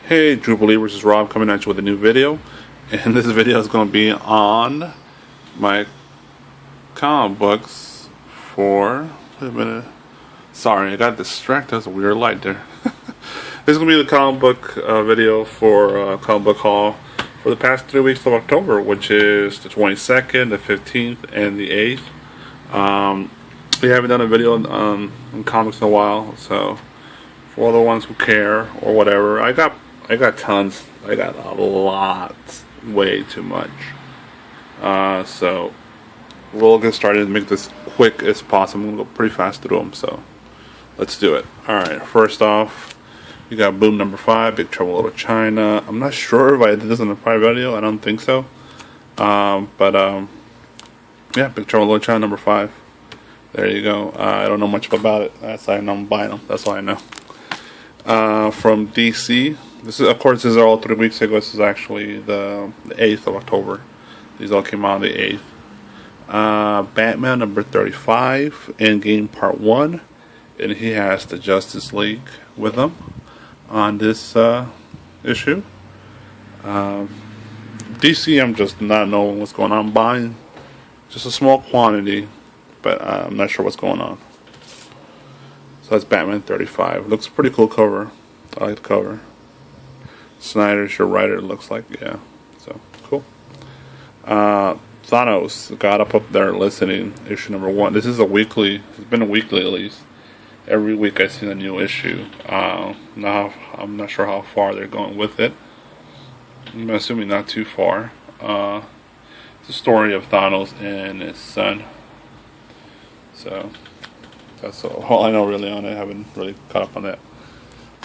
Hey True Believers, this is Rob coming at you with a new video, and this video is going to be on my comic books for, wait a minute, sorry I got distracted, there's a weird light there. This is going to be the comic book video for comic book haul for the past 3 weeks of October, which is the 22nd, the 15th, and the 8th. We haven't done a video on comics in a while, so for all the ones who care or whatever, I got tons. I got a lot, way too much. So we'll get started and make this quick as possible. I'm gonna go pretty fast through them, so let's do it. All right. First off, we got Boom #5, Big Trouble in Little China. I'm not sure if I did this in a prior video. I don't think so. Yeah, Big Trouble in Little China #5. There you go. I don't know much about it. That's why I know I'm buying them. That's all I know. From DC. This is, of course, these are all 3 weeks ago. This is actually the 8th of October. These all came out on the 8th. Batman #35, Endgame Part 1. And he has the Justice League with him on this issue. DC, I'm just not knowing what's going on. I'm buying just a small quantity, but I'm not sure what's going on. So that's Batman 35. Looks a pretty cool cover. I like the cover. Snyder's your writer, it looks like. Yeah. So, cool. Thanos got up there listening, issue #1. This is a weekly. It's been a weekly at least. Every week I've seen a new issue. Now, I'm not sure how far they're going with it. I'm assuming not too far. It's the story of Thanos and his son. So, that's all I know really on it. I haven't really caught up on that.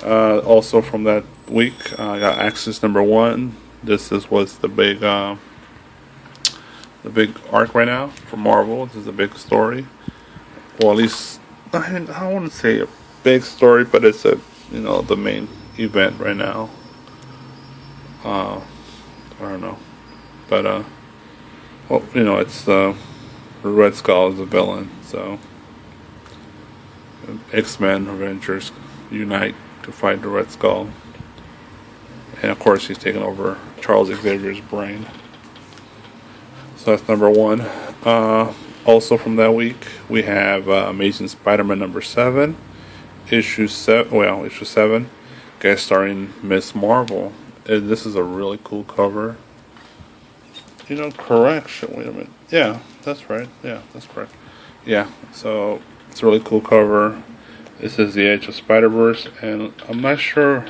Also from that week, I got Axis #1. This was the big arc right now for Marvel. This is a big story. Well, at least I don't want to say a big story, but it's the main event right now. I don't know, but well, it's Red Skull is the villain, so X-Men Avengers unite to fight the Red Skull, and of course he's taking over Charles Xavier's brain. So that's #1. Also from that week we have Amazing Spider-Man #7, issue 7, guest starring Miss Marvel. And this is a really cool cover. Correction. Wait a minute. Yeah, that's right. Yeah, that's correct. Yeah, so it's a really cool cover. This is the Edge of Spider-Verse, and I'm not sure.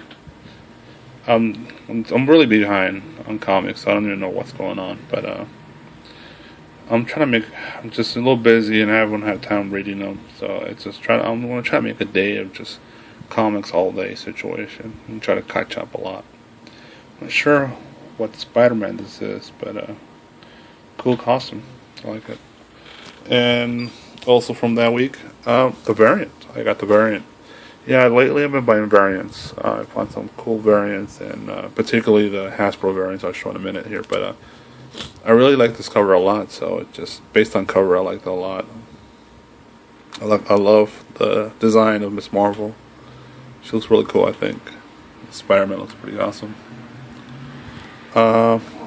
I'm really behind on comics. So I don't even know what's going on, but I'm just a little busy, and I haven't had time reading them. So I'm gonna try to make a day of just comics all day situation and try to catch up a lot. I'm not sure what Spider-Man this is, but cool costume. I like it. And also from that week, the variant. I got the variant. Yeah, lately I've been buying variants. I found some cool variants, and particularly the Hasbro variants I'll show in a minute here. But I really like this cover a lot, so it just based on cover, I like it a lot. I love the design of Miss Marvel. She looks really cool, I think. Spider-Man looks pretty awesome.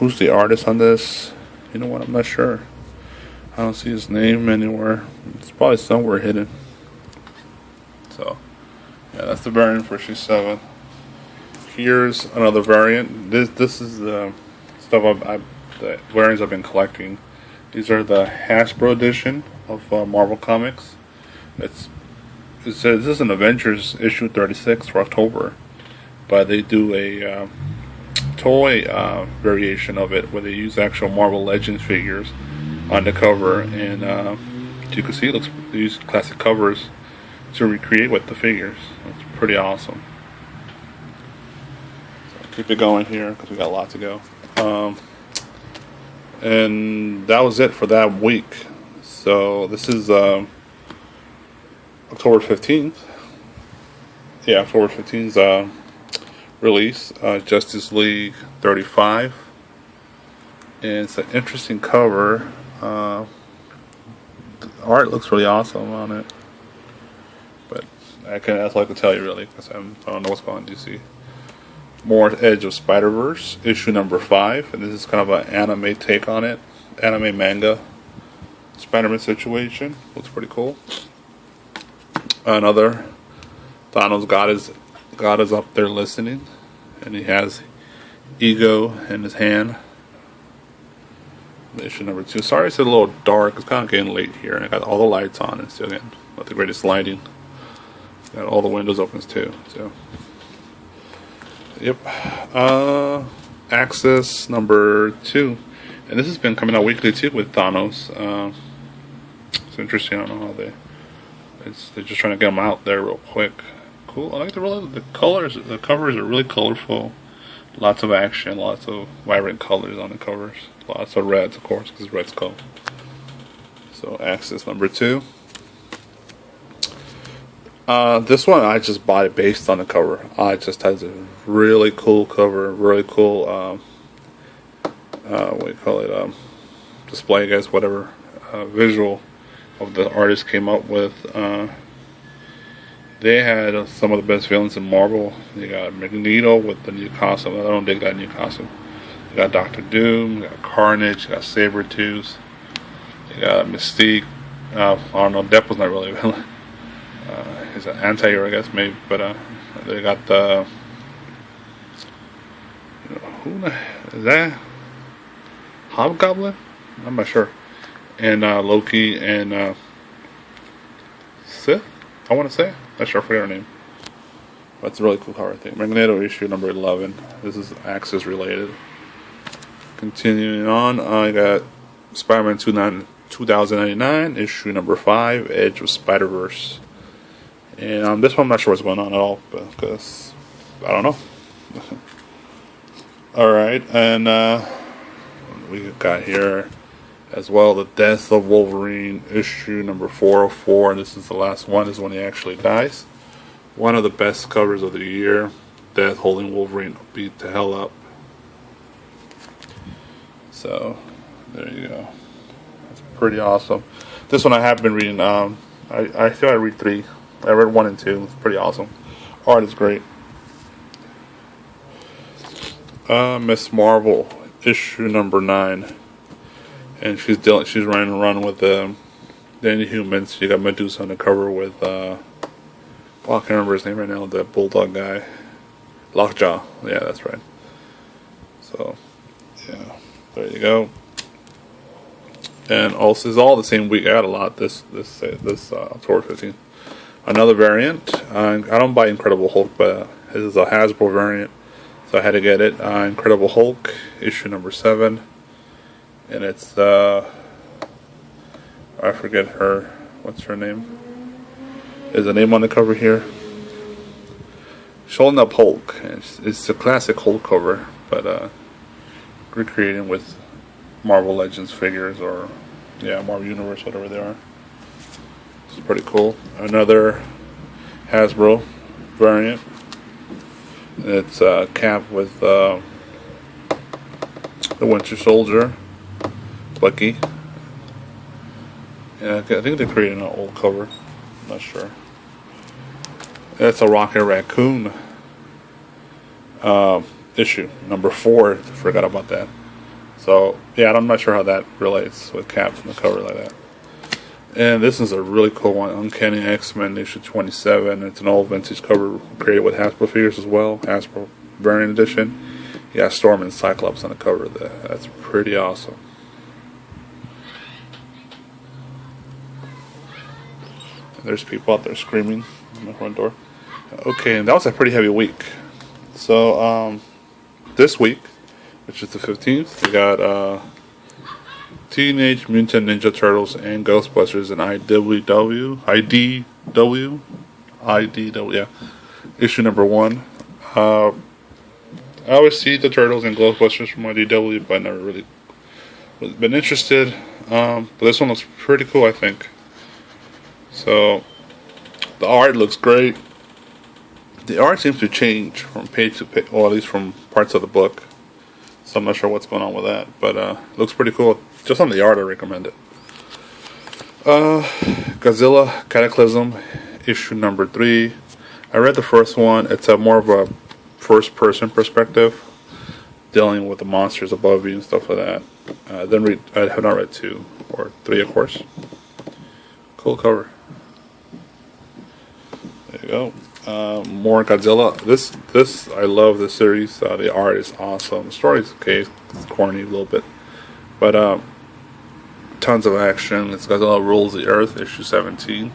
Who's the artist on this? You know what? I'm not sure. I don't see his name anywhere. It's probably somewhere hidden. So, yeah, that's the variant for issue 7. Here's another variant. This is the stuff the variants I've been collecting. These are the Hasbro edition of Marvel Comics. It says this is an Avengers issue 36 for October, but they do a toy variation of it where they use actual Marvel Legends figures on the cover, and you can see they use classic covers to recreate with the figures. It's pretty awesome. So keep it going here because we got a lot to go. And that was it for that week. So this is October 15th. Yeah, October 15th's release, Justice League 35. And it's an interesting cover. The art looks really awesome on it. But that's all I can tell you really, because I don't know what's going on in DC. more Edge of Spider-Verse, issue number 5, and this is kind of an anime take on it, anime manga Spider-Man situation. Looks pretty cool. Another Thanos God is up there listening, and he has Ego in his hand. Issue number 2. Sorry it's a little dark, it's kind of getting late here, and I got all the lights on and still getting not the greatest lighting. Got all the windows open too, so yep. Axis number 2, and this has been coming out weekly too with Thanos. It's interesting. I don't know how they're just trying to get them out there real quick. Cool. I like the colors. The covers are really colorful. Lots of action. Lots of vibrant colors on the covers. Lots of reds, of course, because red's cool. So Axis number 2. This one I just bought it based on the cover. It just has a really cool cover, really cool what do you call it, display, I guess, whatever, visual of the artist came up with. They had some of the best villains in Marvel. You got Magneto with the new costume. I don't dig that new costume. You got Doctor Doom, you got Carnage, you got Sabretooth, you got Mystique. I don't know, Depp was not really a villain. He's an anti-hero, I guess, maybe, but they got the, who is that? Hobgoblin? I'm not sure. And Loki and Sith, I want to say. Not sure, I forget her name. But it's a really cool cover, I think. Magneto issue number 11. This is Axis related. Continuing on, I got Spider-Man 2099, issue number 5, Edge of Spider-Verse. And this one I'm not sure what's going on at all, because I don't know. Alright, and we got here as well the Death of Wolverine, issue number 404, and this is the last one. This is when he actually dies. One of the best covers of the year. Death holding Wolverine beat the hell up. So there you go. That's pretty awesome. This one I have been reading. I still I read 3. I read 1 and 2. It's pretty awesome. Art is great. Miss Marvel, issue number 9, and she's running around with the Inhumans. You got Medusa on the cover with I can't remember his name right now. The bulldog guy, Lockjaw. Yeah, that's right. So yeah, there you go. And also, it's all the same week. I got a lot this October 15th. Another variant. I don't buy Incredible Hulk, but this is a Hasbro variant, so I had to get it. Incredible Hulk, issue number 7, and it's I forget her. What's her name? There's a name on the cover here. Showing up Hulk. It's a classic Hulk cover, but recreating with Marvel Legends figures, or Marvel Universe, whatever they are. It's pretty cool. Another Hasbro variant. It's Cap with the Winter Soldier, Bucky. Yeah, I think they're creating an old cover. I'm not sure. That's a Rocket Raccoon issue number 4. Forgot about that. So yeah, I'm not sure how that relates with Cap on the cover like that. And this is a really cool one, Uncanny X-Men issue 27. It's an old vintage cover created with Hasbro figures as well, Hasbro variant edition. You got Storm and Cyclops on the cover of that. That's pretty awesome. And there's people out there screaming on the front door. Okay, and that was a pretty heavy week. So this week, which is the 15th, we got Teenage Mutant Ninja Turtles and Ghostbusters and IDW, yeah, issue number 1. I always see the Turtles and Ghostbusters from IDW, but I never really been interested. But this one looks pretty cool, I think. So the art looks great. The art seems to change from page to page, or at least from parts of the book. So I'm not sure what's going on with that, but it looks pretty cool. Just on the art, I recommend it. Godzilla Cataclysm, issue number 3. I read the first one. It's more of a first person perspective, dealing with the monsters above you and stuff like that. I have not read 2 or 3, of course. Cool cover. There you go. More Godzilla. This I love this series. The art is awesome. The story's okay. It's corny a little bit, but tons of action. It's Godzilla Rules the Earth, issue 17.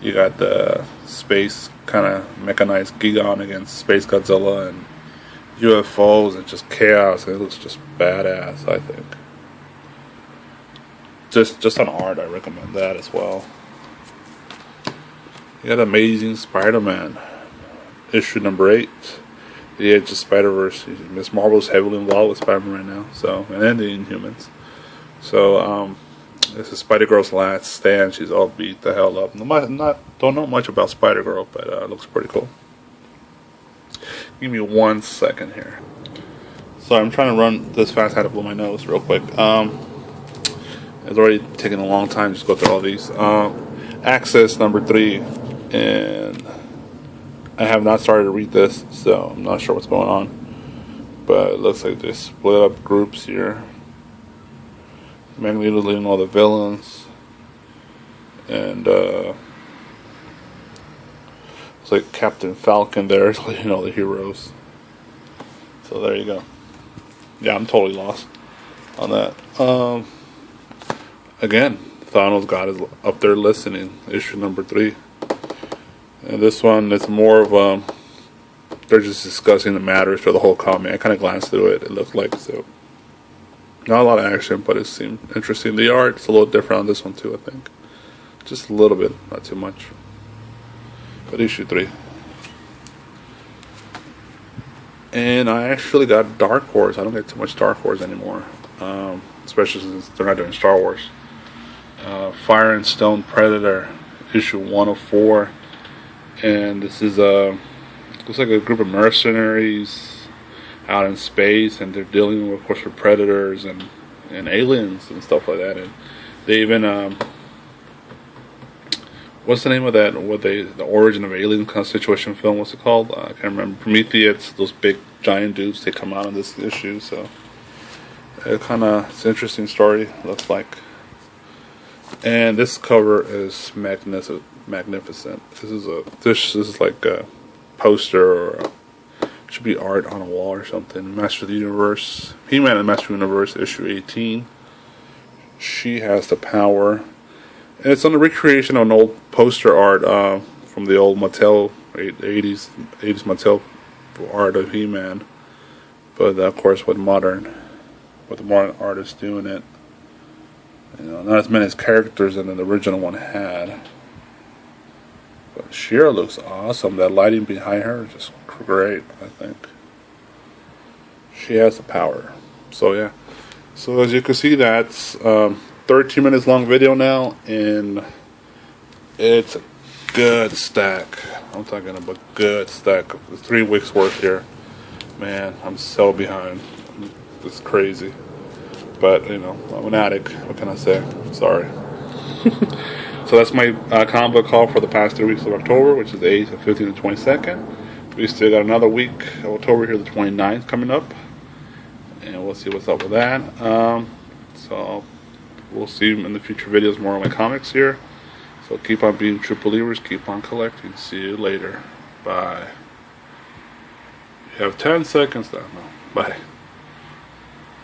You got the space kind of mechanized Gigan against Space Godzilla and UFOs and just chaos. It looks just badass, I think. Just on art, I recommend that as well. You got Amazing Spider-Man, issue number 8. The Edge of Spider-Verse. Ms. Marvel's heavily involved with Spider-Man now, so, and the Inhumans. So, this is Spider-Girl's last stand. She's all beat the hell up. Don't know much about Spider-Girl, but it looks pretty cool. Give me 1 second here. So I'm trying to run this fast. I had to blow my nose real quick. It's already taken a long time to just go through all these. Access number 3, and I have not started to read this, so I'm not sure what's going on. But it looks like they split up groups here. Magneto's leading all the villains, and it's like Captain Falcon there is leading all the heroes. So there you go. Yeah, I'm totally lost on that. Again, Thanos God is up there listening. Issue number 3, and this one is more of they're just discussing the matters for the whole comic. I kind of glanced through it. It looked like so. Not a lot of action, but it seemed interesting. The art's a little different on this one too, I think. Just a little bit, not too much. But issue 3. And I actually got Dark Horse. I don't get too much Dark Horse anymore. Especially since they're not doing Star Wars. Fire and Stone Predator, issue 104. And this is looks like a group of mercenaries out in space, and they're dealing with, of course, with predators and aliens and stuff like that. And they even what's the name of that? The Origin of Aliens kind of situation film? What's it called? I can't remember. Prometheus. Those big giant dudes. They come out in this issue, so it's an interesting story. Looks like. And this cover is magnificent. This is like a poster or should be art on a wall or something. Master of the Universe, He-Man and Master of the Universe, issue 18. She has the power, and it's on the recreation of an old poster art from the old Mattel 80s Mattel art of He-Man, but of course with the modern artists doing it. You know, not as many characters as the original one had. But She-Ra looks awesome. That lighting behind her is just great, I think. She has the power. So yeah. So as you can see, that's 13 minutes long video now, and it's a good stack. I'm talking about good stack. 3 weeks worth here. Man, I'm so behind. It's crazy. But, you know, I'm an addict. What can I say? Sorry. So that's my comic book haul for the past 3 weeks of October, which is the 8th, 15th, and 22nd. We still got another week of October here, the 29th, coming up. And we'll see what's up with that. So we'll see in the future videos more of my comics here. So keep on being true believers. Keep on collecting. See you later. Bye. You have 10 seconds now. Bye.